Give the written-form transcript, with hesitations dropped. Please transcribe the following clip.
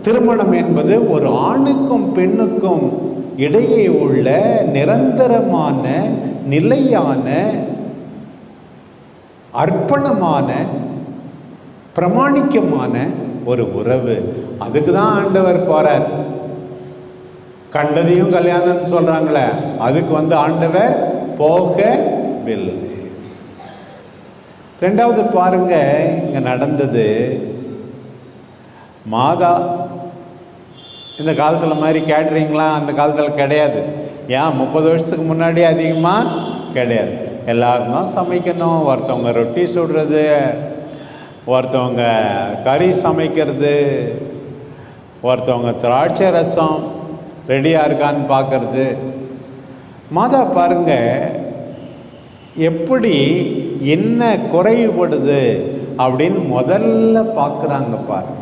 திருமணம் என்பது ஒரு ஆணுக்கும் பெண்ணுக்கும் இடையே உள்ள நிரந்தரமான, நிலையான, அர்ப்பணமான, பிரமாணிக்கமான ஒரு உறவு. அதுக்கு தான் ஆண்டவர் போறார். கண்டதையும் கல்யாணம்னு சொல்றாங்களே, அதுக்கு ஆண்டவர் போகவில்லை. ரெண்டாவது பாருங்க, இங்க நடந்தது மாதா. இந்த காலத்தில் மாதிரி கேட்ரிங்லாம் அந்த காலத்தில் கிடையாது. ஏன் 30 வருஷத்துக்கு முன்னாடி அதிகமாக கிடையாது. எல்லாரும் தான் சமைக்கணும். ஒருத்தவங்க ரொட்டி சுடுறது, ஒருத்தவங்க கறி சமைக்கிறது, ஒருத்தவங்க திராட்சை ரசம் ரெடியாக இருக்கான்னு பார்க்கறது. மாதா பாருங்க எப்படி என்ன குறைபடுது அப்படின்னு முதல்ல பார்க்குறாங்க பாருங்க.